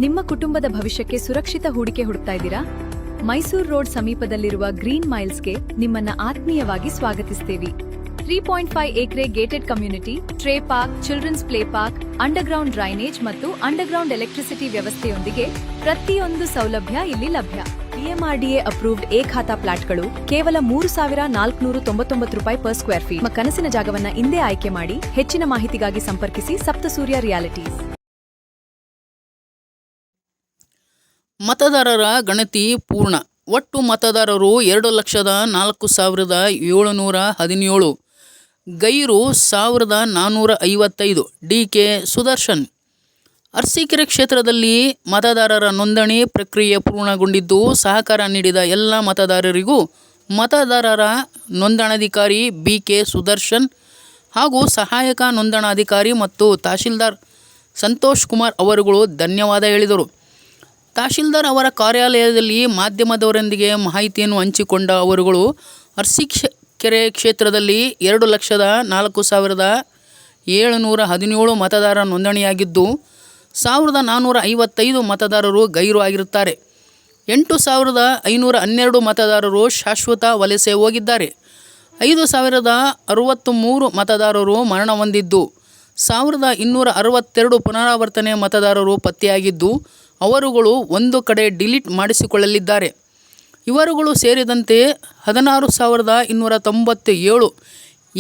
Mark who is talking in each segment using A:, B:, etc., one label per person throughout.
A: ನಿಮ್ಮ ಕುಟುಂಬದ ಭವಿಷ್ಯಕ್ಕೆ ಸುರಕ್ಷಿತ ಹೂಡಿಕೆ ಹುಡುಕ್ತಾ ಇದ್ದೀರಾ? ಮೈಸೂರು ರೋಡ್ ಸಮೀಪದಲ್ಲಿರುವ ಗ್ರೀನ್ ಮೈಲ್ಸ್ಗೆ ನಿಮ್ಮನ್ನ ಆತ್ಮೀಯವಾಗಿ ಸ್ವಾಗತಿಸ್ತೇವೆ. 3.5 acre gated community, tree park, children's play park, underground drainage ಮತ್ತು ಅಂಡರ್ಗ್ರೌಂಡ್ ಎಲೆಕ್ಟ್ರಿಸಿಟಿ ವ್ಯವಸ್ಥೆಯೊಂದಿಗೆ ಪ್ರತಿಯೊಂದು ಸೌಲಭ್ಯ ಇಲ್ಲಿ ಲಭ್ಯ. PMRDA ಅಪ್ರೂವ್ಡ್ ಖಾತಾ ಫ್ಲಾಟ್ಗಳು ಕೇವಲ 3,499 ರೂಪಾಯಿ ಪರ್ ಸ್ಕ್ವೇರ್ ಫೀಟ್. ನಿಮ್ಮ ಕನಸಿನ ಜಾಗವನ್ನ ಇಂದೇ ಆಯ್ಕೆ ಮಾಡಿ. ಹೆಚ್ಚಿನ ಮಾಹಿತಿಗಾಗಿ ಸಂಪರ್ಕಿಸಿ ಸಪ್ತಸೂರ್ಯ ರಿಯಾಲಿಟೀಸ್.
B: ಮತದಾರರ ಗಣತಿ ಪೂರ್ಣ. ಒಟ್ಟು ಮತದಾರರು 2,04,717. ಗೈರು 1,455. DK ಸುದರ್ಶನ್. ಅರಸೀಕೆರೆ ಕ್ಷೇತ್ರದಲ್ಲಿ ಮತದಾರರ ನೋಂದಣಿ ಪ್ರಕ್ರಿಯೆ ಪೂರ್ಣಗೊಂಡಿದ್ದು, ಸಹಕಾರ ನೀಡಿದ ಎಲ್ಲ ಮತದಾರರಿಗೂ ಮತದಾರರ ನೋಂದಣಾಧಿಕಾರಿ BK ಸುದರ್ಶನ್ ಹಾಗೂ ಸಹಾಯಕ ನೋಂದಣಾಧಿಕಾರಿ ಮತ್ತು ತಹಶೀಲ್ದಾರ್ ಸಂತೋಷ್ ಕುಮಾರ್ ಅವರುಗಳು ಧನ್ಯವಾದ ಹೇಳಿದರು. ತಹಶೀಲ್ದಾರ್ ಅವರ ಕಾರ್ಯಾಲಯದಲ್ಲಿ ಮಾಧ್ಯಮದವರೊಂದಿಗೆ ಮಾಹಿತಿಯನ್ನು ಹಂಚಿಕೊಂಡ ಅವರುಗಳು ಅರಸೀಕೆರೆ ಕ್ಷೇತ್ರದಲ್ಲಿ 2,04,717 ಮತದಾರರ ನೋಂದಣಿಯಾಗಿದ್ದು, 1,455 ಮತದಾರರು ಗೈರು ಆಗಿರುತ್ತಾರೆ. 8,512 ಮತದಾರರು ಶಾಶ್ವತ ವಲಸೆ ಹೋಗಿದ್ದಾರೆ. 5,063 ಮತದಾರರು ಮರಣ ಹೊಂದಿದ್ದು, 1,262 ಪುನರಾವರ್ತನೆ ಮತದಾರರು ಪತ್ತೆಯಾಗಿದ್ದು, ಅವರುಗಳು ಒಂದು ಕಡೆ ಡಿಲೀಟ್ ಮಾಡಿಸಿಕೊಳ್ಳಲಿದ್ದಾರೆ. ಇವರುಗಳು ಸೇರಿದಂತೆ 16,297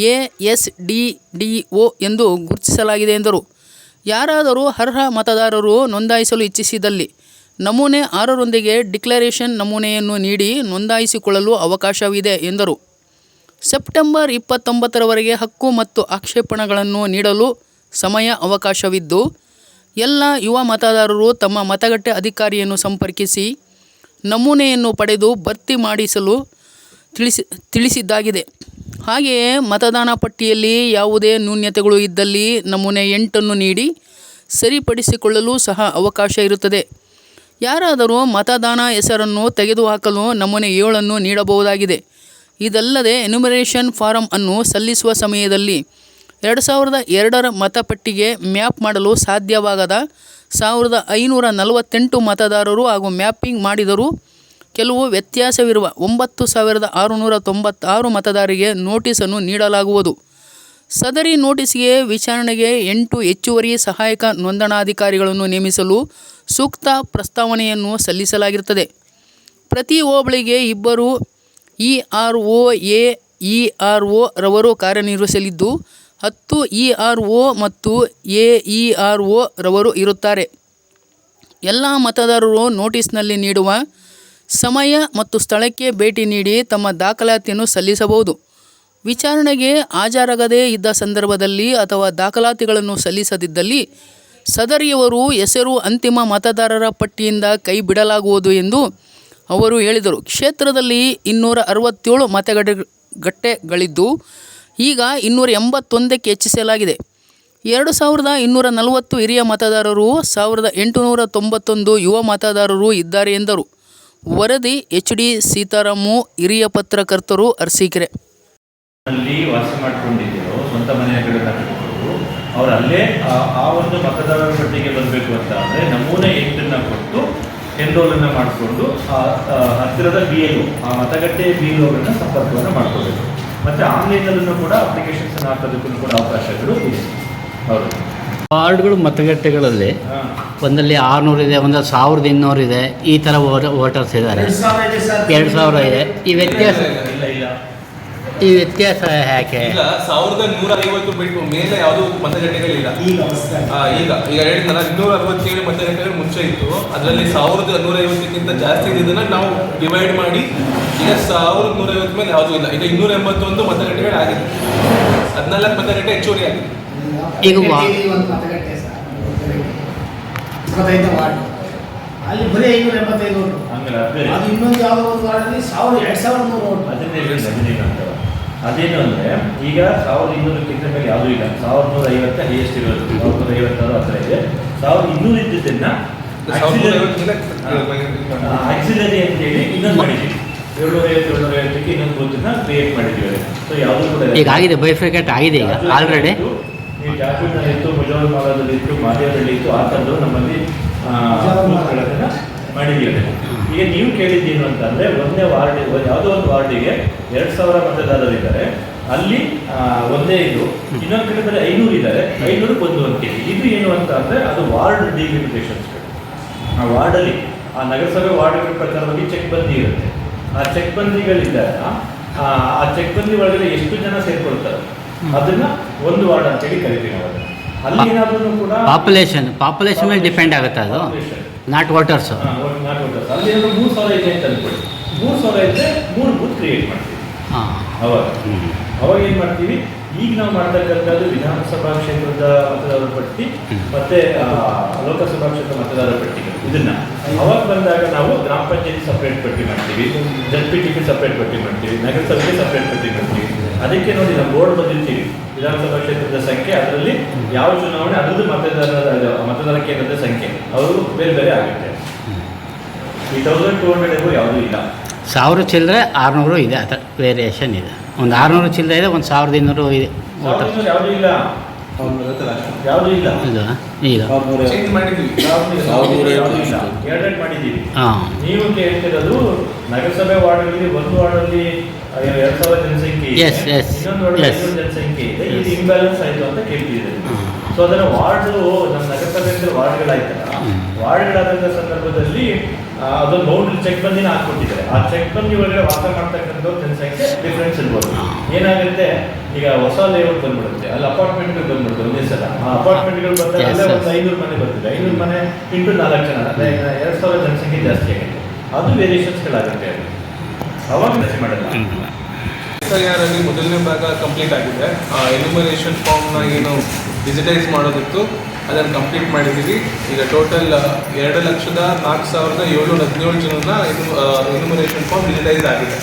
B: ASDDO ಎಂದು ಗುರುತಿಸಲಾಗಿದೆ ಎಂದರು. ಯಾರಾದರೂ ಅರ್ಹ ಮತದಾರರು ನೋಂದಾಯಿಸಲು ಇಚ್ಛಿಸಿದಲ್ಲಿ ನಮೂನೆ 6ರೊಂದಿಗೆ ಡಿಕ್ಲರೇಷನ್ ನಮೂನೆಯನ್ನು ನೀಡಿ ನೋಂದಾಯಿಸಿಕೊಳ್ಳಲು ಅವಕಾಶವಿದೆ ಎಂದರು. ಸೆಪ್ಟೆಂಬರ್ 29ರವರೆಗೆ ಹಕ್ಕು ಮತ್ತು ಆಕ್ಷೇಪಣೆಗಳನ್ನು ನೀಡಲು ಸಮಯ ಅವಕಾಶವಿದ್ದು, ಎಲ್ಲ ಯುವ ಮತದಾರರು ತಮ್ಮ ಮತಗಟ್ಟೆ ಅಧಿಕಾರಿಯನ್ನು ಸಂಪರ್ಕಿಸಿ ನಮೂನೆಯನ್ನು ಪಡೆದು ಭರ್ತಿ ಮಾಡಿಸಲು ತಿಳಿಸಿದ್ದಾಗಿದೆ. ಹಾಗೆಯೇ ಮತದಾನ ಪಟ್ಟಿಯಲ್ಲಿ ಯಾವುದೇ ನ್ಯೂನತೆಗಳು ಇದ್ದಲ್ಲಿ ನಮೂನೆ 8 ನೀಡಿ ಸರಿಪಡಿಸಿಕೊಳ್ಳಲು ಸಹ ಅವಕಾಶ ಇರುತ್ತದೆ. ಯಾರಾದರೂ ಮತದಾನ ಹೆಸರನ್ನು ತೆಗೆದುಹಾಕಲು ನಮೂನೆ 7 ನೀಡಬಹುದಾಗಿದೆ. ಇದಲ್ಲದೆ ಎನ್ಯುಮರೇಷನ್ ಫಾರಂ ಅನ್ನು ಸಲ್ಲಿಸುವ ಸಮಯದಲ್ಲಿ 2002ರ ಮತಪಟ್ಟಿಗೆ ಮ್ಯಾಪ್ ಮಾಡಲು ಸಾಧ್ಯವಾಗದ 1,548 ಮತದಾರರು ಹಾಗೂ ಮ್ಯಾಪಿಂಗ್ ಮಾಡಿದರೂ ಕೆಲವು ವ್ಯತ್ಯಾಸವಿರುವ 9,696 ಮತದಾರರಿಗೆ ನೋಟಿಸನ್ನು ನೀಡಲಾಗುವುದು. ಸದರಿ ನೋಟಿಸ್ಗೆ ವಿಚಾರಣೆಗೆ 8 ಹೆಚ್ಚುವರಿ ಸಹಾಯಕ ನೋಂದಣಾಧಿಕಾರಿಗಳನ್ನು ನೇಮಿಸಲು ಸೂಕ್ತ ಪ್ರಸ್ತಾವನೆಯನ್ನು ಸಲ್ಲಿಸಲಾಗಿರುತ್ತದೆ. ಪ್ರತಿ ಹೋಬಳಿಗೆ 2 ERO AERO ರವರು ಕಾರ್ಯನಿರ್ವಹಿಸಲಿದ್ದು, 10 ERO ಮತ್ತು AERO ರವರು ಇರುತ್ತಾರೆ. ಎಲ್ಲ ಮತದಾರರು ನೋಟಿಸ್ನಲ್ಲಿ ನೀಡುವ ಸಮಯ ಮತ್ತು ಸ್ಥಳಕ್ಕೆ ಭೇಟಿ ನೀಡಿ ತಮ್ಮ ದಾಖಲಾತಿಯನ್ನು ಸಲ್ಲಿಸಬಹುದು. ವಿಚಾರಣೆಗೆ ಹಾಜರಾಗದೇ ಇದ್ದ ಸಂದರ್ಭದಲ್ಲಿ ಅಥವಾ ದಾಖಲಾತಿಗಳನ್ನು ಸಲ್ಲಿಸದಿದ್ದಲ್ಲಿ ಸದರಿಯವರು ಹೆಸರು ಅಂತಿಮ ಮತದಾರರ ಪಟ್ಟಿಯಿಂದ ಕೈ ಬಿಡಲಾಗುವುದು ಎಂದು ಅವರು ಹೇಳಿದರು. ಕ್ಷೇತ್ರದಲ್ಲಿ 267 ಮತಗಟ್ಟೆಗಳಿದ್ದು, ಈಗ 281ಕ್ಕೆ ಹೆಚ್ಚಿಸಲಾಗಿದೆ. 2,240 ಹಿರಿಯ ಮತದಾರರು, 1,891 ಯುವ ಮತದಾರರು ಇದ್ದಾರೆ ಎಂದರು. ವರದಿ HD ಸೀತಾರಾಮು, ಹಿರಿಯ ಪತ್ರಕರ್ತರು, ಅರಸೀಕೆರೆ.
C: ಅಲ್ಲಿ ವಾಸ ಮಾಡಿಕೊಂಡಿದ್ದರು, ಸ್ವಂತ ಮನೆಗಳನ್ನು ಕಟ್ಟಿಕೊಂಡು ಅವರು ಅಲ್ಲೇ ಆ ಒಂದು ಮತದಾರರ ಪಟ್ಟಿಗೆ ಬರಬೇಕು ಅಂತ ಅಂದರೆ ನಮೂನೆ 8 ಕೊಟ್ಟು ಎನ್ರೋಲನ್ನು ಮಾಡಿಕೊಂಡು ಹತ್ತಿರದ BLO, ಆ ಮತಗಟ್ಟೆ BLOಗಳನ್ನು ಸಂಪರ್ಕವನ್ನು ಮಾಡ್ಕೋಬೇಕು. ಮತ್ತು ಆನ್ಲೈನಲ್ಲೂ ಕೂಡ ಅಪ್ಲಿಕೇಶನ್ಸನ್ನು ಹಾಕೋದಕ್ಕೂ ಕೂಡ ಅವಕಾಶಗಳು ಇದೆ. ಹೌದು,
D: ವಾರ್ಡ್ಗಳು ಮತಗಟ್ಟೆಗಳಲ್ಲಿ ಒಂದಲ್ಲಿ 600 ಇದೆ, ಒಂದು 1,200 ಇದೆ. ಈ ಥರ ವೋಟರ್ಸ್ ಇದ್ದಾರೆ. 2,000 ಇದೆ. ಈ ವ್ಯತ್ಯಾಸ ಯಾಕೆ?
E: ಇಲ್ಲ, 1,150 ಬಿಟ್ಟು ಮೇಲೆ ಯಾವುದೂ ಮತಗಟ್ಟೆಗಳಿಲ್ಲ. ಈಗ ಹೇಳಿದ್ನಲ್ಲ, 267 ಮತಗಟ್ಟೆಗಳು ಮುಂಚೆ ಇತ್ತು. ಅದರಲ್ಲಿ 1,150ಕ್ಕಿಂತ ಜಾಸ್ತಿ ಇದನ್ನು ನಾವು ಡಿವೈಡ್ ಮಾಡಿ ಈಗ 1,150 ಮೇಲೆ ಯಾವುದೂ ಇಲ್ಲ. ಈಗ 281 ಮತಗಟ್ಟೆಗಳಾಗಿದೆ. 14 ಮತಗಟ್ಟೆ ಹೆಚ್ಚುವರಿ ಆಗಿದೆ.
D: ಈಗ
F: ಅಲ್ಲಿ ಬರೀ 585 ಓಟು. ಅದು ಇನ್ನೊಂದು ಯಾವುದೋ ಒಂದು ವಾರ್ಡಲ್ಲಿ 2,300 ಓಟು.
C: ಅದೇನು ಅಂದರೆ ಈಗ 1,200ಕ್ಕಿಂತ ಮೇಲೆ ಯಾವುದೂ ಇಲ್ಲ. 1,150 ಹೈಯೆಸ್ಟ್ ಇರೋದು. 1,156 ಹತ್ರ ಇದೆ. 1,200 ಇದ್ದದನ್ನು ಆಕ್ಸಿಲರಿ ಅಂತ ಹೇಳಿ ಇನ್ನೊಂದು ಮಾಡಿದ್ದೀವಿ. 750 ಇನ್ನೊಂದು ಬೂತನ್ನು ಕ್ರಿಯೇಟ್ ಮಾಡಿದ್ದೀವಿ. ಸೊ ಯಾವುದೂ ಕೂಡ
D: ಈಗ ಆಗಿದೆ, ಬೈಫ್ರಿಕೇಟ್ ಆಗಿದೆ ಈಗ ಆಲ್ರೆಡಿ.
C: ಈ ಜಾಫ್ರಿನಲ್ಲಿ ಇತ್ತು, ಮುಜಾವರ್ ಮಾಲಾದಲ್ಲಿ ಇತ್ತು, ಮಾದೇವದಲ್ಲಿ ಇತ್ತು. ಆ ಥರದ್ದು ನಮ್ಮಲ್ಲಿ ಬೂತ್ಗಳನ್ನು ಮಾಡಿದ್ದೀವಿ. ಈಗ ನೀವು ಕೇಳಿದ್ದೀನು ಅಂತಂದರೆ ಒಂದೇ ವಾರ್ಡ್, ಯಾವುದೋ ಒಂದು ವಾರ್ಡಿಗೆ 2000 ಮತದಾರರಿದ್ದಾರೆ, ಅಲ್ಲಿ ಒಂದೇ ಇದು, ಇನ್ನೊಂದು ಕಡೆ ಬರೀ 500 ಇದ್ದಾರೆ, 500ಕ್ಕೆ ಒಂದು ಅಂಕೆ. ಇದು ಏನು ಅಂತ ಅಂದರೆ ಅದು ವಾರ್ಡ್ ಡಿಲಿಮಿಟೇಷನ್ಸ್ಗಳು. ಆ ವಾರ್ಡಲ್ಲಿ ಆ ನಗರಸಭೆ ವಾರ್ಡ್ಗಳ ಪ್ರಕಾರವಾಗಿ ಚೆಕ್ ಬಂದಿ ಇರುತ್ತೆ. ಆ ಚೆಕ್ ಬಂದಿಗಳಿದ್ದಾಗ ಆ ಚೆಕ್ ಬಂದಿ ಒಳಗಡೆ ಎಷ್ಟು ಜನ ಸೇರ್ಕೊಳ್ತಾರೆ ಅದನ್ನು ಒಂದು ವಾರ್ಡ್ ಅಂತೇಳಿ ಕರಿತೀವಿ ನಾವು. ಅಲ್ಲಿ ಏನಾದ್ರೂ ಕೂಡ
D: ಪಾಪ್ಯುಲೇಷನ್ ಮೇಲೆ ಡಿಪೆಂಡ್ ಆಗುತ್ತೆ ಅದು, ನಾಟ್ ವೋಟರ್ಸ್.
C: ಅಲ್ಲಿ ಏನಾದ್ರು 3000 ಇದೆ ಅಂತ ಅಂದ್ಕೊಳ್ಳಿ, 3000 ಇದ್ದರೆ 3 ಬೂತ್ ಕ್ರಿಯೇಟ್ ಮಾಡ್ತೀವಿ. ಅವಾಗ ಏನು ಮಾಡ್ತೀವಿ, ಈಗ ನಾವು ಮಾಡ್ತಕ್ಕಂಥದ್ದು ವಿಧಾನಸಭಾ ಕ್ಷೇತ್ರದ ಮತದಾರರ ಪಟ್ಟಿ ಮತ್ತೆ ಲೋಕಸಭಾ ಕ್ಷೇತ್ರ ಮತದಾರರ ಪಟ್ಟಿಗಳು. ಇದನ್ನ ಅವಾಗ ಬಂದಾಗ ನಾವು ಗ್ರಾಮ ಪಂಚಾಯತಿ ಸಪ್ರೇಟ್ ಪಟ್ಟಿ ಮಾಡ್ತೀವಿ, ZPTP ಸಪ್ರೇಟ್ ಪಟ್ಟಿ ಮಾಡ್ತೀವಿ, ನಗರಸಭೆಗೆ ಸಪ್ರೇಟ್ ಪಟ್ಟಿ ಮಾಡ್ತೀವಿ. ಅದಕ್ಕೆ ನೋಡಿ ನಾವು ಬೋರ್ಡ್ ಬಂದಿರ್ತೀವಿ, ವಿಧಾನಸಭಾ ಕ್ಷೇತ್ರದ ಸಂಖ್ಯೆ, ಅದರಲ್ಲಿ ಯಾವ ಚುನಾವಣೆ ಅದರದ್ದು ಮತದಾರ ಕೇಂದ್ರದ ಸಂಖ್ಯೆ ಅವರು ಬೇರೆ ಬೇರೆ ಆಗುತ್ತೆ. ಈ 1200 ಯಾವುದೂ ಇಲ್ಲ.
D: 1000 ಚಿಲ್ಲರೆ 600 ಇದೆ, ಅದು ವೇರಿಯೇಷನ್ ಇದೆ. ಒಂದು 600 ಚಿಲ್ಲರೆ ಇದೆ, ಒಂದು 1200 ಇದೆ ವೋಟರ್.
C: ಯಾವುದೂ ಇಲ್ಲ, ಯಾವುದೂ ಇಲ್ಲ.
D: ಈಗ
E: ಚೇಂಜ್ ಮಾಡಿದ್ವಿ,
C: ಎರಡೆರಡು ಮಾಡಿದ್ದೀವಿ.
D: ಹಾಂ,
C: ನೀವು ಕೇಳ್ತಿರೋದು ನಗರಸಭೆ ವಾರ್ಡ್ಗಳಲ್ಲಿ ಒಂದು ವಾರ್ಡಲ್ಲಿ 2000 ಜನಸಂಖ್ಯೆ ಇದೆ, ಇನ್ನೊಂದು ವಾರ್ಡಲ್ಲಿ 500 ಜನಸಂಖ್ಯೆ ಇದೆ, ಇದು ಇಂಬ್ಯಾಲೆನ್ಸ್ ಆಯಿತು ಅಂತ ಕೇಳ್ತಿದ್ದೀರಿ. ಸೊ ಅದನ್ನು ವಾರ್ಡು, ನಮ್ಮ ನಗರಸಭೆ ವಾರ್ಡ್ಗಳಾಯ್ತಲ್ಲ, ವಾರ್ಡ್ಗಳಾದಂಥ ಸಂದರ್ಭದಲ್ಲಿ ಅದೊಂದು ಬೌಂಡ್ರಿ ಚೆಕ್ ಬಂದಿನ ಹಾಕ್ಕೊಟ್ಟಿದ್ದಾರೆ. ಆ ಚೆಕ್ ಬಂದಿ ಒಳಗಡೆ ವಾಸ ಮಾಡ್ತಕ್ಕಂಥ ಜನಸಂಖ್ಯೆ ಡಿಫ್ರೆನ್ಸ್ ಇರ್ಬೋದು. ಏನಾಗುತ್ತೆ, ಈಗ ಹೊಸ ಲೇಔಟ್ ಬಂದ್ಬಿಡುತ್ತೆ, ಅಲ್ಲಿ ಅಪಾರ್ಟ್ಮೆಂಟ್ಗಳು ಬಂದ್ಬಿಡುತ್ತೆ ಒಂದೇ ಸಲ. ಆ ಅಪಾರ್ಟ್ಮೆಂಟ್ಗಳು ಬಂದಾಗ ಅಲ್ಲೇ ಒಂದು 500 ಮನೆ ಬರ್ತಿದೆ, 500 ಮನೆ ಇಂಟು 4 ಜನ, 2000 ಜನಸಂಖ್ಯೆ ಜಾಸ್ತಿ ಆಗುತ್ತೆ. ಅದು ವೇರಿಯೇಷನ್ಸ್ಗಳಾಗುತ್ತೆ. ಅಲ್ಲಿ ಅವಾಗ ಜಾಸ್ತಿ ಮಾಡಲ್ಲ.
E: SIR ಅಲ್ಲಿ ಮೊದಲನೇ ಭಾಗ ಕಂಪ್ಲೀಟ್ ಆಗಿದೆ. ಎನ್ಯುಮರೇಷನ್ ಫಾರ್ಮ್ನ ಏನು ಡಿಜಿಟೈಸ್ ಮಾಡೋದಿತ್ತು ಅದನ್ನು ಕಂಪ್ಲೀಟ್ ಮಾಡಿದ್ದೀವಿ. ಈಗ ಟೋಟಲ್ 2,04,717 ಜನನ ಎನ್ಯುಮರೇಷನ್ ಫಾರ್ಮ್ ಡಿಜಿಟೈಸ್ ಆಗಿದೆ.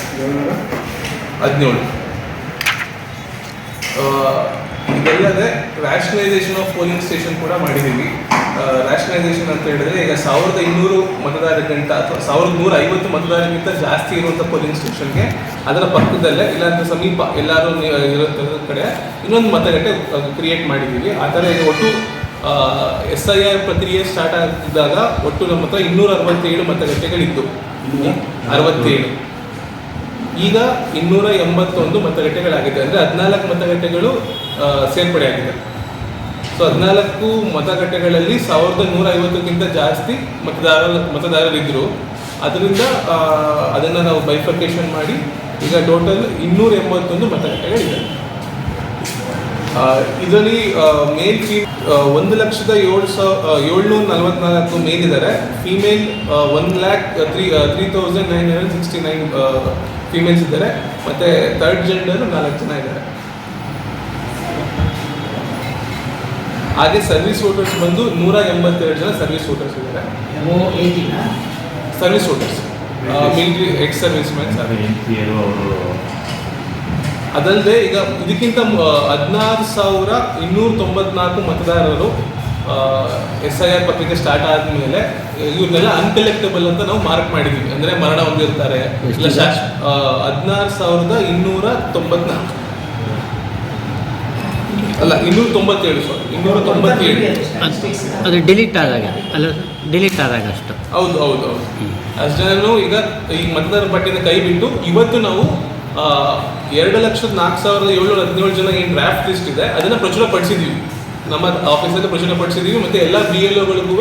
E: 17 ಇದಲ್ಲದೆ ರ್ಯಾಷನಲೈಸೇಷನ್ ಆಫ್ ಪೋಲಿಂಗ್ ಸ್ಟೇಷನ್ ಕೂಡ ಮಾಡಿದ್ದೀವಿ. ರ್ಯಾಷನಲೈಸೇಷನ್ ಅಂತ ಹೇಳಿದ್ರೆ, ಈಗ 1200 ಮತದಾರರಿಗಿಂತ ಅಥವಾ 1150 ಮತದಾರರಿಗಿಂತ ಜಾಸ್ತಿ ಇರುವಂಥ ಪೋಲಿಂಗ್ ಸ್ಟೇಷನ್ಗೆ ಅದರ ಪಕ್ಕದಲ್ಲೇ ಇಲ್ಲಾಂದ್ರೆ ಸಮೀಪ ಎಲ್ಲರೂ ಇರೋ ಕಡೆ ಇನ್ನೊಂದು ಮತಗಟ್ಟೆ ಕ್ರಿಯೇಟ್ ಮಾಡಿದ್ದೀವಿ. ಆ ಥರ ಈಗ ಒಟ್ಟು SIR ಪ್ರಕ್ರಿಯೆ ಸ್ಟಾರ್ಟ್ ಆಗಿದ್ದಾಗ ಒಟ್ಟು ನಮ್ಮ ಹತ್ರ 267 ಮತಗಟ್ಟೆಗಳಿತ್ತು. 67 ಈಗ 281 ಮತಗಟ್ಟೆಗಳಾಗಿದೆ. ಅಂದರೆ 14 ಮತಗಟ್ಟೆಗಳು ಸೇರ್ಪಡೆ ಆಗಿದೆ. ಸೊ 14 ಮತಗಟ್ಟೆಗಳಲ್ಲಿ 1150ಕ್ಕಿಂತ ಜಾಸ್ತಿ ಮತದಾರರಿದ್ದರು. ಅದರಿಂದ ಅದನ್ನು ನಾವು ಬೈಫರ್ಕೇಷನ್ ಮಾಡಿ ಈಗ ಟೋಟಲ್ 281 ಮತಗಟ್ಟೆಗಳಿದೆ. ಇದರಲ್ಲಿ ಮೇಲ್ 1,07,744 ಮೇಲ್ ಇದ್ದಾರೆ. ಫೀಮೇಲ್ 1,03,969 ಫೀಮೇಲ್ಸ್ ಇದ್ದಾರೆ. ಮತ್ತು ಥರ್ಡ್ ಜೆಂಡರ್ 4 ಜನ ಇದ್ದಾರೆ. ಹಾಗೆ ಸರ್ವಿಸ್ ವೋಟರ್ಸ್ ಬಂದು 182 ಜನ ಸರ್ವಿಸ್ ವೋಟರ್ಸ್ ಇದ್ದಾರೆ. Service voters, military ex service mans. ಅದಲ್ಲದೆ ಈಗ ಇದಕ್ಕಿಂತ 16,294 ಮತದಾರರು SIR ಪತ್ರಿಕೆ ಸ್ಟಾರ್ಟ್ ಆದಮೇಲೆ ಇವ್ರನ್ನೆಲ್ಲ ಅನ್ಕಲೆಕ್ಟಬಲ್ ಅಂತ ನಾವು ಮಾರ್ಕ್ ಮಾಡಿದ್ದೀವಿ. ಅಂದರೆ ಮರಣ ಹೊಂದಿರ್ತಾರೆ ಇಲ್ಲ 16,294 ಅಲ್ಲ 297
D: ಅದು ಡಿಲೀಟ್ ಆದಾಗ ಅಲ್ಲ, ಡಿಲೀಟ್ ಆದಾಗ ಅಷ್ಟು.
E: ಹೌದು. ಅಷ್ಟು ಜನರು ಈಗ ಈ ಮತದಾರರ ಪಟ್ಟಿನ ಕೈ ಬಿಟ್ಟು ಇವತ್ತು ನಾವು 2,04,717 ಜನ ಏನು ಡ್ರಾಫ್ಟ್ ಲಿಸ್ಟ್ ಇದೆ ಅದನ್ನು ಪ್ರಚುರಪಡಿಸಿದ್ದೀವಿ. ನಮ್ಮ ಆಫೀಸಲ್ಲಿ ಪ್ರಚುರಪಡಿಸಿದ್ದೀವಿ. ಮತ್ತು ಎಲ್ಲ BLOಗಳಿಗೂ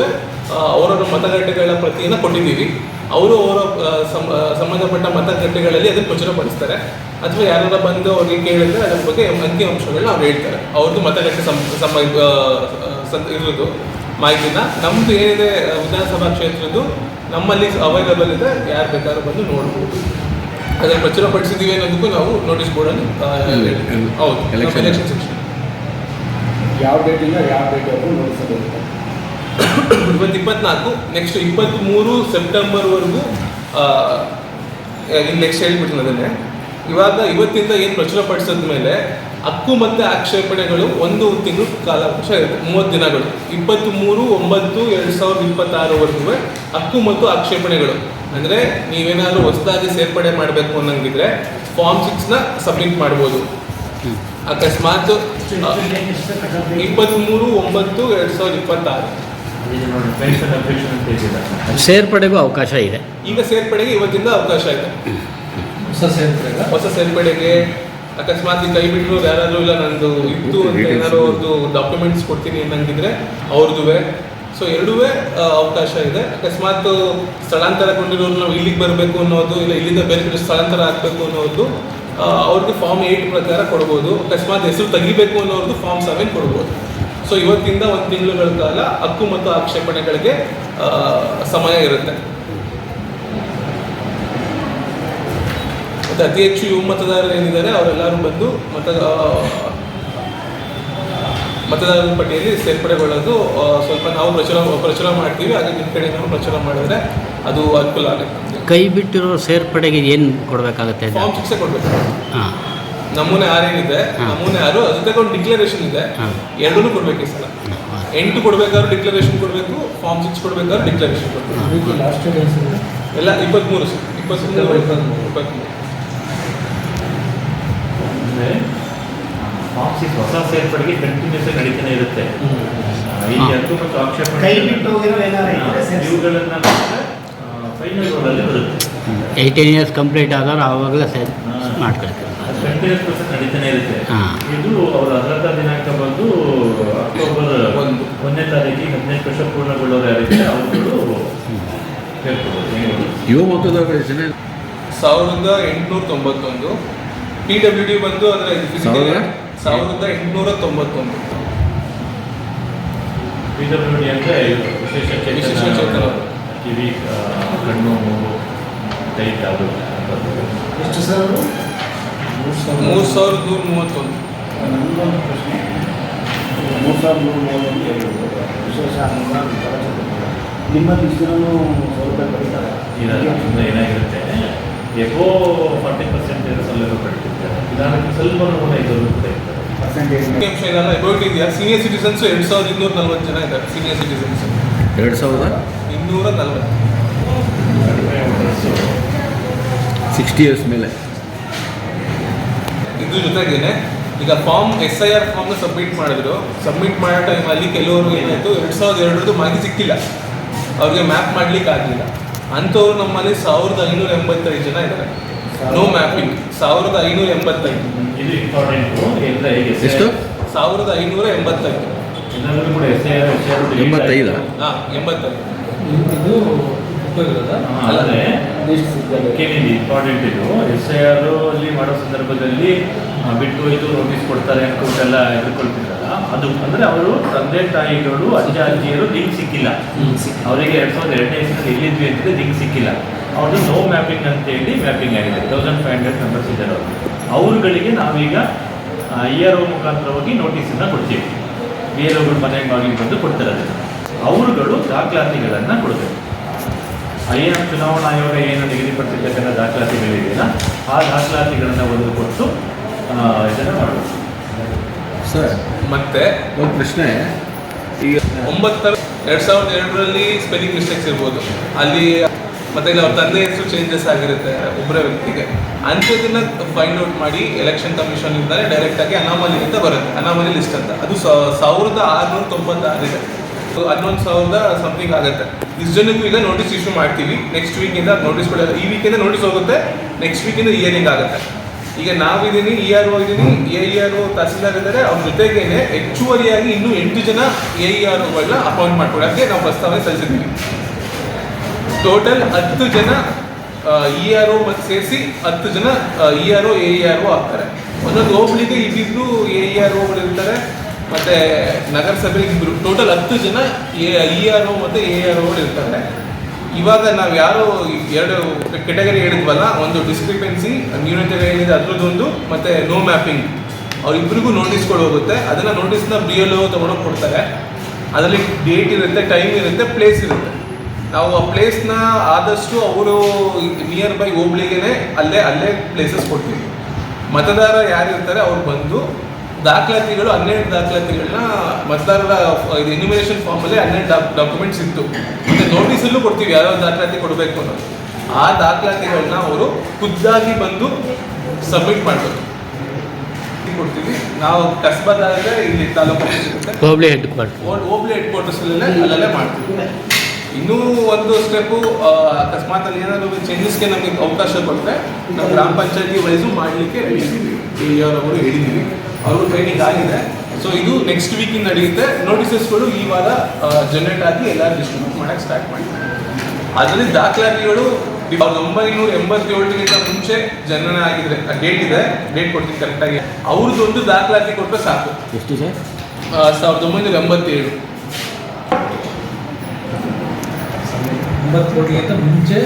E: ಅವರವರ ಮತಗಟ್ಟೆಗಳ ಪ್ರತಿಯನ್ನು ಕೊಟ್ಟಿದ್ದೀವಿ. ಅವರು ಅವರ ಸಂಬಂಧಪಟ್ಟ ಮತಗಟ್ಟೆಗಳಲ್ಲಿ ಅದನ್ನು ಪ್ರಚುರಪಡಿಸ್ತಾರೆ. ಅಥವಾ ಯಾರು ಬಂದು ಅವ್ರಿಗೆ ಕೇಳಿದ್ರೆ ಅದರ ಬಗ್ಗೆ ಅಂಕಿಅಂಶಗಳನ್ನ ಅವ್ರು ಹೇಳ್ತಾರೆ. ಅವ್ರದ್ದು ಮತಗಟ್ಟೆ ಇರೋದು ಮಾಹಿತಿನ ನಮ್ಮದು ಏನಿದೆ ವಿಧಾನಸಭಾ ಕ್ಷೇತ್ರದ್ದು ನಮ್ಮಲ್ಲಿ ಅವೈಲಬಲ್ ಇದೆ, ಯಾರು ಬೇಕಾದ್ರೂ ಬಂದು ನೋಡ್ಬೋದು. ಅದನ್ನು ಪ್ರಚುರಪಡಿಸಿದ್ದೀವಿ ಅನ್ನೋದಕ್ಕೂ ನಾವು ನೋಟಿಸ್ ಬೋರ್ಡಲ್ಲಿ ಹೌದು ಎಲೆಕ್ಷನ್ ಸೆಕ್ಷನ್
F: ಯಾವ ಡೇಟಿಂದ ಯಾವ ಡೇಟ್ವರೆಗೂ ನೋಡಿಸಬೇಕು.
E: ಇವತ್ತು 24, ನೆಕ್ಸ್ಟ್ 23 ಸೆಪ್ಟೆಂಬರ್ವರೆಗೂ ನೆಕ್ಸ್ಟ್ ಹೇಳ್ಬಿಟ್ಟು ಅದನ್ನೇ. ಇವಾಗ ಇವತ್ತಿಂದ ಏನು ಪ್ರಚುರಪಡಿಸಿದ ಮೇಲೆ ಹಕ್ಕು ಮತ್ತು ಆಕ್ಷೇಪಣೆಗಳು 1 ತಿಂಗಳು ಕಾಲಾವಕಾಶ ಇರುತ್ತೆ, 30 ದಿನಗಳು. 23/9/2026ವರೆಗೂ ಹಕ್ಕು ಮತ್ತು ಆಕ್ಷೇಪಣೆಗಳು. ಅಂದರೆ ನೀವೇನಾದರೂ ಹೊಸದಾಗಿ ಸೇರ್ಪಡೆ ಮಾಡಬೇಕು ಅನ್ನಂಗಿದ್ರೆ ಫಾರ್ಮ್ 6ನ ಸಬ್ಮಿಟ್ ಮಾಡ್ಬೋದು. ಅಕಸ್ಮಾತ್ 23/9/2026
C: ಇದು ನೋಡಿ ಪೆನ್ಷನ್ ಅಬ್ಜೆಕ್ಷನ್ ಅಂತ ಇದೆಯಲ್ಲ,
D: ಸೇರ್ಪಡೆಗೂ ಅವಕಾಶ ಇದೆ.
E: ಈಗ ಸೇರ್ಪಡೆಗೆ ಇವತ್ತಿಂದ ಅವಕಾಶ ಇದೆ. ಹೊಸ ಸೇರ್ಪಡೆಗೆ ಅಕಸ್ಮಾತ್ ಕೈ ಬಿಟ್ಟರು ಯಾರಾದರೂ ಇಲ್ಲ ನಂದು ಇತ್ತು ಅಂತ ಏನಾದ್ರು ಅವ್ರದ್ದು ಡಾಕ್ಯುಮೆಂಟ್ಸ್ ಕೊಡ್ತೀನಿ ಅನ್ನಂಗಿದ್ರೆ ಅವ್ರದ್ದು. ಸೊ ಎರಡೂ ಅವಕಾಶ ಇದೆ. ಅಕಸ್ಮಾತ್ ಸ್ಥಳಾಂತರಗೊಂಡಿರೋರು ನಾವು ಇಲ್ಲಿಗೆ ಬರಬೇಕು ಅನ್ನೋದು, ಇಲ್ಲ ಇಲ್ಲಿಂದ ಬೇರೆ ಕಡೆ ಸ್ಥಳಾಂತರ ಆಗಬೇಕು ಅನ್ನೋದು ಅವ್ರಿಗೆ ಫಾರ್ಮ್ 8 ಪ್ರಕಾರ ಕೊಡ್ಬೋದು. ಅಕಸ್ಮಾತ್ ಹೆಸರು ತೆಗಿಬೇಕು ಅನ್ನೋರ್ದು ಫಾರ್ಮ್ 7 ಕೊಡ್ಬೋದು. ಸೊ ಇವತ್ತಿಂದ 1 ತಿಂಗಳುಗಳ ಕಾಲ ಹಕ್ಕು ಮತ್ತು ಆಕ್ಷೇಪಣೆಗಳಿಗೆ ಸಮಯ ಇರುತ್ತೆ. ಮತ್ತು ಅತಿ ಹೆಚ್ಚು ಯುವ ಮತದಾರರು ಏನಿದ್ದಾರೆ ಅವರೆಲ್ಲರೂ ಬಂದು ಮತದಾರರ ಪಟ್ಟಿಯಲ್ಲಿ ಸೇರ್ಪಡೆಗೊಳ್ಳೋದು ಸ್ವಲ್ಪ ನಾವು ಪ್ರಚಾರ ಮಾಡ್ತೀವಿ. ಹಾಗೆ ನಿಮ್ಮ ಕಡೆ ನಾವು ಪ್ರಚಾರ ಮಾಡಿದ್ರೆ ಅದು ಅನುಕೂಲ ಆಗುತ್ತೆ.
D: ಕೈ ಬಿಟ್ಟಿರೋ ಸೇರ್ಪಡೆಗೆ ಏನು ಕೊಡಬೇಕಾಗುತ್ತೆ?
E: ಫಾರ್ಮ್ 6 ಕೊಡಬೇಕು.
D: ಹಾಂ,
E: ನಮೂನೆ 6 ಏನಿದೆ, ನಮೂನೆ 6 ಅದ್ರ ಜೊತೆಗೆ ಒಂದು ಡಿಕ್ಲರೇಷನ್ ಇದೆ. ಎರಡೂ ಕೊಡಬೇಕು ಈ ಸಲ. 8 ಕೊಡಬೇಕಾದ್ರೂ ಡಿಕ್ಲರೇಷನ್ ಕೊಡಬೇಕು, ಫಾರ್ಮ್ 6 ಕೊಡಬೇಕಾದ್ರೂ ಡಿಕ್ಲರೇಷನ್ ಕೊಡಬೇಕು. ಎಲ್ಲ 23
C: ಅಂದರೆ ಫಾರ್ಮ್ 6 ಹೊಸ ಸೇರ್ಪಡೆಗೆ ಕಂಟಿನ್ಯೂಸ್ ನಡೀತಾನೆ ಇರುತ್ತೆ. ಇಲ್ಲಿ ಹಕ್ಕು ಮತ್ತು ಆಕ್ಷೇಪಣೆ
F: ಕೈ ಬಿಟ್ಟು ಹೋಗಿರೋ ಏನಾರು ಇದ್ರೆ
C: ಇವುಗಳನ್ನು ಫೈನಲ್ ರೋಡಲ್ಲಿ ಬರುತ್ತೆ.
D: 18 years ಕಂಪ್ಲೀಟ್ ಆದವ್ರು ಆವಾಗಲೇ ಮಾಡ್ಕೊಳ್ತಾರೆ.
C: ಕಂಟಿನ್ಯೂಸ್ ಪ್ರೊಸೆಸ್ ನಡೀತಾನೆ ಇರುತ್ತೆ.
D: ಹಾಂ.
C: ಇದು ಅವರ ಅರ್ಹತಾ ದಿನಾಂಕ ಬಂದು ಅಕ್ಟೋಬರ್ 1ನೇ ತಾರೀಕಿಗೆ 18 ವರ್ಷ ಪೂರ್ಣಗೊಳ್ಳೋರು ಯಾರಿದ್ದಾರೆ ಅವರುಗಳು ಹೇಳ್ಕೊಬೋದು.
G: ಯುವ ಮತದಾರರ ಹೆಸರು
E: 1891. PWD ಬಂದು ಅಂದರೆ 1891.
C: PWD ಅಂದರೆ ವಿಶೇಷ ಚೇತನ, ಕಿವಿ, ಕಣ್ಣು, ಮೂಗು, ಕೈ, ಕಾಲು.
F: ಎಷ್ಟು ಸರ್?
E: 3131.
F: ನಮಗೊಂದು ಪ್ರಶ್ನೆ, 3131 ವಿಶೇಷ ಅನುದಾನ ನಿಮ್ಮದು ಇಷ್ಟನ್ನು ಸೌಲಭ್ಯ ಪಡಿತಾರೆ.
C: ಇದರಿಂದ ಏನಾಗಿರುತ್ತೆ, ಎಬೋ 40% ಸೌಲಭ್ಯ ಪಡ್ತಿರ್ತಾರೆ. ಇದಕ್ಕೆ ಸ್ವಲ್ಪ ಕೂಡ ಇದನ್ನು ಕೂಡ ಇರ್ತಾರೆ.
F: ಪರ್ಸೆಂಟೇಜ್
E: ಅಂಶ ಇದೆಲ್ಲ ಎಬೌಟ್ ಇದೆಯಾ? ಸೀನಿಯರ್ ಸಿಟಿಸನ್ಸ್ 2240 ಜನ ಇದ್ದಾರೆ. ಸೀನಿಯರ್ ಸಿಟಿಸನ್ಸ್
G: 2240
C: ವಯಸ್ಸು
G: 60 years ಮೇಲೆ.
E: ಇದ್ರ ಜೊತೆಗೇನೆ ಈಗ ಫಾರ್ಮ್ SIR ಫಾರ್ಮ್ನ ಸಬ್ಮಿಟ್ ಮಾಡಿದ್ರು. ಸಬ್ಮಿಟ್ ಮಾಡೋ ಟೈಮಲ್ಲಿ ಕೆಲವರು ಏನಾಯಿತು, 2002 ಮಾಹಿತಿ ಸಿಕ್ಕಿಲ್ಲ, ಅವ್ರಿಗೆ ಮ್ಯಾಪ್ ಮಾಡ್ಲಿಕ್ಕೆ ಆಗಲಿಲ್ಲ. ಅಂಥವ್ರು ನಮ್ಮಲ್ಲಿ 1585 ಜನ ಇದ್ದಾರೆ. No mapping 1585.
C: ಇದು ಇಂಪಾರ್ಟೆಂಟು.
G: ಎಷ್ಟು?
E: 1585.
C: ಎಲ್ಲರೂ ಕೂಡ SIR
G: 85.
E: ಹಾಂ, 85.
F: ಇದು ಉಪಯೋಗದ
C: ಅಲ್ಲದೆ ಮುಖ್ಯವಾಗಿ ಇಂಪಾರ್ಟೆಂಟ್ ಇದು. SIR ಅಲ್ಲಿ ಮಾಡೋ ಸಂದರ್ಭದಲ್ಲಿ ಬಿಟ್ಟು ಹೋಯ್ತು ನೋಟಿಸ್ ಕೊಡ್ತಾರೆ ಅನ್ಕೊಂಡೆಲ್ಲ ಎದುರ್ಕೊಳ್ತಿದ್ರಲ್ಲ, ಅದು ಅಂದರೆ ಅವರು ತಂದೆ ತಾಯಿಗಳು ಅಜ್ಜ ಅಜ್ಜಿಯರು ಲಿಂಕ್ ಸಿಕ್ಕಿಲ್ಲ ಅವರಿಗೆ. 2002ನೇ ಇಸ್ವಿಯಲ್ಲಿ ಎಲ್ಲಿದ್ವಿ ಅಂತಂದರೆ ಲಿಂಕ್ ಸಿಕ್ಕಿಲ್ಲ. ಅವ್ರದ್ದು ನೋ ಮ್ಯಾಪಿಂಗ್ ಅಂತೇಳಿ ಮ್ಯಾಪಿಂಗ್ ಆಗಿದೆ. 1500 ಮೆಂಬರ್ಸ್ ಇದ್ದಾರೆ ಅವರುಗಳಿಗೆ ನಾವೀಗ ERO ಮುಖಾಂತರವಾಗಿ ನೋಟಿಸನ್ನು ಕೊಡ್ತೀವಿ. BLOಗಳು ಮನೆಗೆ ಬಾಗಿಲು ಬಂದು ಕೊಡ್ತಾರೆ. ಅದನ್ನು ಅವರುಗಳು ದಾಖಲಾತಿಗಳನ್ನು ಕೊಡಬೇಕು. ಚುನಾವಣಾ ಆಯೋಗ ಏನು ನಿಗದಿಪಡಿಸಿರ್ತಕ್ಕಂಥ ದಾಖಲಾತಿಗಳಿದೆಯಲ್ಲ, ಆ ದಾಖಲಾತಿಗಳನ್ನು ಒಂದು ಕೊಟ್ಟು ಇದನ್ನು ಮಾಡಬೇಕು
G: ಸರ್.
E: ಮತ್ತೆ
G: ಒಂದು ಪ್ರಶ್ನೆ, ಈಗ
E: 2002ರಲ್ಲಿ ಸ್ಪೆಲ್ಲಿಂಗ್ ಮಿಸ್ಟೇಕ್ಸ್ ಇರ್ಬೋದು ಅಲ್ಲಿ, ಮತ್ತೆ ಇಲ್ಲ ಅವ್ರ ತಂದೆ ಹೆಸರು ಚೇಂಜಸ್ ಆಗಿರುತ್ತೆ ಒಬ್ಬರ ವ್ಯಕ್ತಿಗೆ. ಅಂಥದ್ದನ್ನ ಫೈಂಡ್ ಔಟ್ ಮಾಡಿ ಎಲೆಕ್ಷನ್ ಕಮಿಷನ್ ಇಂದಾನೆ ಡೈರೆಕ್ಟಾಗಿ ಅನಾಮಲಿ ಅಂತ ಬರುತ್ತೆ. ಅನಾಮಲಿ ಲಿಸ್ಟ್ ಅಂತ ಅದು 1696 ಇದೆ. 11,000 ಸಮಥಿಂಗ್ ಆಗುತ್ತೆ. ಇಷ್ಟು ಜನಕ್ಕೂ ಈಗ ನೋಟಿಸ್ ಇಶ್ಯೂ ಮಾಡ್ತೀವಿ. ನೆಕ್ಸ್ಟ್ ವೀಕಿಂದ ನೋಟಿಸ್ ಕೊಡೋದು. ಈ ವೀಕಿಂದ ನೋಟಿಸ್ ಹೋಗುತ್ತೆ, ನೆಕ್ಸ್ಟ್ ವೀಕಿಂದ ಹಿಯರಿಂಗ್ ಆಗುತ್ತೆ. ಈಗ ನಾವಿದ್ದೀನಿ, ERO ಇದ್ದೀನಿ, AERO ತಹಸೀಲ್ದಾರ್ ಇದ್ದಾರೆ. ಅವ್ರ ಜೊತೆಗೇನೆ ಹೆಚ್ಚುವರಿಯಾಗಿ ಇನ್ನೂ 8 ಜನ AEROಗಳನ್ನ ಅಪಾಯಿಂಟ್ ಮಾಡ್ಕೊಳ್ಳೋಕ್ಕೆ ನಾವು ಪ್ರಸ್ತಾವನೆ ಸಲ್ಲಿಸಿದ್ದೀವಿ. ಟೋಟಲ್ 10 ಜನ ERO ಮತ್ತು ಸೇರಿಸಿ 10 ಜನ ERO AERO ಆಗ್ತಾರೆ. ಒಂದೊಂದು ಹೋಬಳಿಗೆ ಇಬ್ಬಿಬ್ರು AEROಗಳು ಇರ್ತಾರೆ, ಮತ್ತು ನಗರಸಭೆಗೆ ಇಬ್ಬರು. ಟೋಟಲ್ 10 ಜನ ERO ಮತ್ತು AEROಗಳು ಇರ್ತಾರೆ. ಇವಾಗ ನಾವು ಯಾರು 2 ಕೆಟಗರಿ ಹೇಳಿದ್ವಲ್ಲ, ಒಂದು ಡಿಸ್ಕ್ರಿಪೆನ್ಸಿ ನ್ಯೂನತೆ ಏನಿದೆ ಅದರದ್ದೊಂದು, ಮತ್ತು ನೋ ಮ್ಯಾಪಿಂಗ್, ಅವರಿಬ್ಬರಿಗೂ ನೋಟಿಸ್ಗಳು ಹೋಗುತ್ತೆ. ಅದನ್ನು ನೋಟಿಸ್ನ BLO ತೊಗೊಂಡೋಗಿ ಕೊಡ್ತಾರೆ. ಅದರಲ್ಲಿ ಡೇಟ್ ಇರುತ್ತೆ, ಟೈಮ್ ಇರುತ್ತೆ, ಪ್ಲೇಸ್ ಇರುತ್ತೆ. ನಾವು ಆ ಪ್ಲೇಸ್ನ ಆದಷ್ಟು ಅವರು ನಿಯರ್ ಬೈ ಹೋಬ್ಳಿಗೆ ಅಲ್ಲೇ ಪ್ಲೇಸಸ್ ಕೊಡ್ತೀವಿ. ಮತದಾರ ಯಾರಿರ್ತಾರೆ ಅವ್ರು ಬಂದು ದಾಖಲಾತಿಗಳು 12 ದಾಖಲಾತಿಗಳನ್ನ ಮತದಾರರ ಇದು ಎನ್ಯುಮಿನೇಷನ್ ಫಾರ್ಮಲ್ಲಿ 12 ಡಾಕ್ಯುಮೆಂಟ್ಸ್ ಇತ್ತು. ಮತ್ತು ನೋಟಿಸಲ್ಲೂ ಕೊಡ್ತೀವಿ ಯಾವ್ಯಾವ ದಾಖಲಾತಿ ಕೊಡಬೇಕು ಅನ್ನೋದು. ಆ ದಾಖಲಾತಿಗಳನ್ನ ಅವರು ಖುದ್ದಾಗಿ ಬಂದು ಸಬ್ಮಿಟ್ ಮಾಡಬೇಕು. ಕೊಡ್ತೀವಿ. ನಾವು ಕಸ್ಬಾದಾದರೆ ಇಲ್ಲಿ ತಾಲೂಕು ಸಿಗುತ್ತೆ,
D: ಹೋಬಳಿ ಹೆಡ್ ಕ್ವಾರ್ಟರ್
E: ಹೋಬಳಿ ಹೆಡ್ ಕ್ವಾರ್ಟರ್ಸಲ್ಲೇ ಅಲ್ಲಲ್ಲೇ ಮಾಡ್ತೀವಿ. ಇನ್ನೂ ಒಂದು ಸ್ಟೆಪ್ಪು ಅಕಸ್ಮಾತ್ ಅಲ್ಲಿ ಏನಾದರೂ ಚೇಂಜಸ್ಗೆ ನಮಗೆ ಅವಕಾಶ ಕೊಟ್ಟರೆ ನಾವು ಗ್ರಾಮ ಪಂಚಾಯತಿ ವೈಸು ಮಾಡಲಿಕ್ಕೆ ಅವರು ಹೇಳಿದ್ದೀವಿ. ಅವರು ಟ್ರೈನಿಂಗ್ ಆಗಿದೆ. ಸೊ ಇದು ನೆಕ್ಸ್ಟ್ ವೀಕಿಂದ ನಡೆಯುತ್ತೆ. ನೋಟಿಸಸ್ಗಳು ಈ ವಾರ ಜನರೇಟ್ ಆಗಿ ಎಲ್ಲ ಡಿಸ್ಟ್ರಿಬ್ಯೂಟ್ ಮಾಡೋಕ್ಕೆ ಸ್ಟಾರ್ಟ್ ಮಾಡ್ತೀವಿ. ಅದರಲ್ಲಿ ದಾಖಲಾತಿಗಳು 1987ಗಿಂತ ಮುಂಚೆ ಜನನ ಆಗಿದ್ರೆ ಡೇಟ್ ಇದೆ, ಡೇಟ್ ಕೊಡ್ತೀನಿ ಕರೆಕ್ಟಾಗಿ. ಅವ್ರದ್ದೊಂದು ದಾಖಲಾತಿ ಕೊಟ್ಟರೆ ಸಾಕು.
G: ಎಷ್ಟು ಸರ್?
E: 1987
F: ಮುಂಚೆ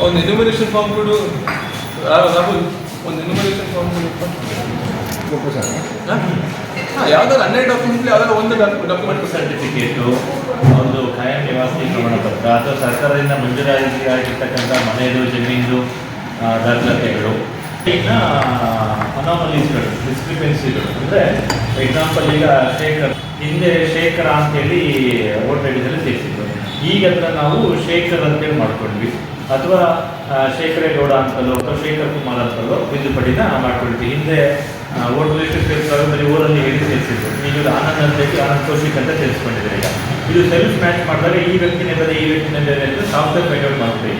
E: ಒಂದು ಎನ್ಯುಮರೇಷನ್ ಫಾರ್ಮ್ ಕೊಡು ರಾಹುಲ್, ಒಂದು ಎನ್ಯುಮರೇಷನ್ ಫಾರ್ಮ್ ಕೊಡು
G: ಸರ್
E: ಹಾಂ. ಯಾವ್ದಾದ್ರು 12 ಡಾಕ್ಯುಮೆಂಟ್ಲಿ ಯಾವ್ದಾದ್ರು ಒಂದು ಡಾಕ್ಯುಮೆಂಟ್
C: ಸರ್ಟಿಫಿಕೇಟು, ಒಂದು ಕಾಯಂ ನಿವಾಸಿ ಪ್ರಮಾಣ ಪತ್ರ ಅಥವಾ ಸರ್ಕಾರದಿಂದ ಮಂಜೂರಾತಿ ಆಗಿರ್ತಕ್ಕಂಥ ಮನೆಯದು ಜಮೀನು ದಾಖಲಾತಿಗಳು, ಇನ್ನು ಅನಾಮಲೀಸ್ಗಳು, ಡಿಸ್ಕ್ರಿಪೆನ್ಸಿಗಳು. ಅಂದರೆ ಎಕ್ಸಾಂಪಲ್ ಈಗ ಹಿಂದೆ ಶೇಖರ ಅಂತೇಳಿ ವೋಟರ್ ಐಡಿದಲ್ಲಿ ಸೇರಿಸಿದ್ರು. ಈಗ ಅದನ್ನು ನಾವು ಶೇಖರ್ ಅಂತೇಳಿ ಮಾಡ್ಕೊಂಡ್ವಿ, ಅಥವಾ ಶೇಖರೇಗೌಡ ಅಂತಲೋ ಅಥವಾ ಶೇಖರ್ ಕುಮಾರ್ ಅಂತಲೋ ತಿದ್ದುಪಡಿನ ಮಾಡ್ಕೊಳ್ತೀವಿ. ಹಿಂದೆ ವೋಟರ್ ಲಿಸ್ಟ್ ಸೇರಿಸುವಾಗ ಬರೀ ಊರಲ್ಲಿ ಹೇಳಿ ಸೇರಿಸಿದ್ರು. ಈಗ ಆನಂದ್ ಅಂತೇಳಿ ಆನಂದ್ ಕೌಶಿಕ್ ಅಂತ ಸೇರಿಸ್ಕೊಂಡಿದ್ದಾರೆ. ಈಗ ಇದು ಸೆಲ್ಫ್ ಮ್ಯಾಚ್ ಮಾಡಿದಾಗ ಈ ವ್ಯಕ್ತಿನೇ ಬೇರೆ ಈ ವ್ಯಕ್ತಿನೇ ಬೇರೆ ಅಂತ ಸಾಫ್ಟ್ವೇರ್ ಫೈಂಡ್ ಔಟ್ ಮಾಡ್ತೀವಿ.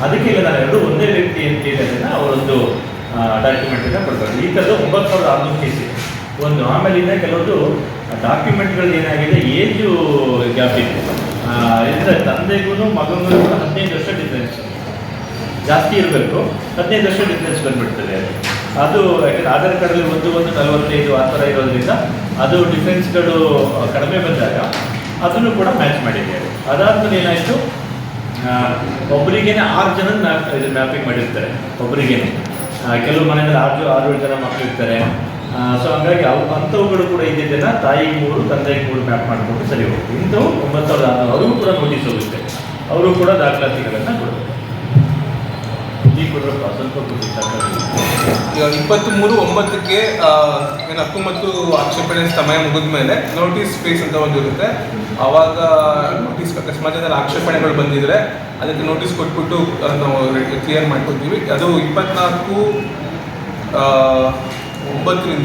C: ಅದಕ್ಕೆ ಈಗ ನಾನು ಎರಡು ಒಂದೇ ವ್ಯಕ್ತಿ ಅಂತ ಹೇಳಿದ್ರೆ ಅವರೊಂದು ಡಾಕ್ಯುಮೆಂಟನ್ನು ಕೊಡ್ತಾರೆ. ಈ ಥರದ್ದು 9600 ಕೇಸ್ ಇದೆ ಒಂದು. ಆಮೇಲೆ ಇನ್ನು ಕೆಲವೊಂದು ಡಾಕ್ಯುಮೆಂಟ್ಗಳು ಏನಾಗಿದೆ, ಏಜು ಗ್ಯಾಪ್ ಇದೆ. ಅಂದರೆ ತಂದೆಗೂ ಮಗನಿಗೂ ಕೂಡ 15 ವರ್ಷ ಡಿಫ್ರೆನ್ಸ್ ಜಾಸ್ತಿ ಇರಬೇಕು. 15 ವರ್ಷ ಡಿಫ್ರೆನ್ಸ್ ಬಂದುಬಿಡ್ತದೆ. ಅದು ಯಾಕೆಂದರೆ ಆಧಾರ್ ಕಾರ್ಡಲ್ಲಿ ಒಂದು 45 ಆ ಥರ ಇರೋದ್ರಿಂದ ಅದು ಡಿಫ್ರೆನ್ಸ್ಗಳು ಕಡಿಮೆ ಬಂದಾಗ ಅದನ್ನು ಕೂಡ ಮ್ಯಾಚ್ ಮಾಡಿದ್ದಾರೆ. ಅದಾದ್ಮೇಲೆ ಏನಾಯಿತು, ಒಬ್ಬರಿಗೇನೆ 6 ಜನ ಮ್ಯಾಪಿಂಗ್ ಮಾಡಿರ್ತಾರೆ. ಒಬ್ಬರಿಗೇನೆ ಕೆಲವು ಮನೆಯಲ್ಲಿ 6-7 ಜನ ಮಕ್ಕಳಿರ್ತಾರೆ. ಸೊ ಹಂಗಾಗಿ ಅಂಥವುಗಳು ಕೂಡ ಇದ್ದಿದ್ದನ್ನು ತಾಯಿಗೆ 3 ತಂದೆಗೆ 3 ಮ್ಯಾಪ್ ಮಾಡಿಕೊಂಡು ಸರಿ ಹೋಗ್ತೀವಿ. ಇಂಥವು 9600 ಅವ್ರಿಗೂ ಕೂಡ ನೋಟಿಸ್ ಹೋಗುತ್ತೆ. ಅವರು ಕೂಡ ದಾಖಲಾತಿಗಳನ್ನು ಕೊಡಬೇಕು. ಈ ಕೊಡೋಪ್ಪ ಸ್ವಲ್ಪ
E: ಈಗ 23/9ಕ್ಕೆ ಏನು ಹಕ್ಕು ಮತ್ತು ಆಕ್ಷೇಪಣೆ ಸಮಯ ಮುಗಿದ ಮೇಲೆ ನೋಟಿಸ್ ಫೇಸ್ ಅಂತ ಒಂದು ಇರುತ್ತೆ. ಆವಾಗ ನೋಟಿಸ್ ಅಕಸ್ಮಾತ್ ಏನಾದ್ರು ಆಕ್ಷೇಪಣೆಗಳು ಬಂದಿದ್ರೆ ಅದಕ್ಕೆ ನೋಟಿಸ್ ಕೊಟ್ಬಿಟ್ಟು ನಾವು ಕ್ಲಿಯರ್ ಮಾಡ್ಕೊತೀವಿ. ಅದು 24/9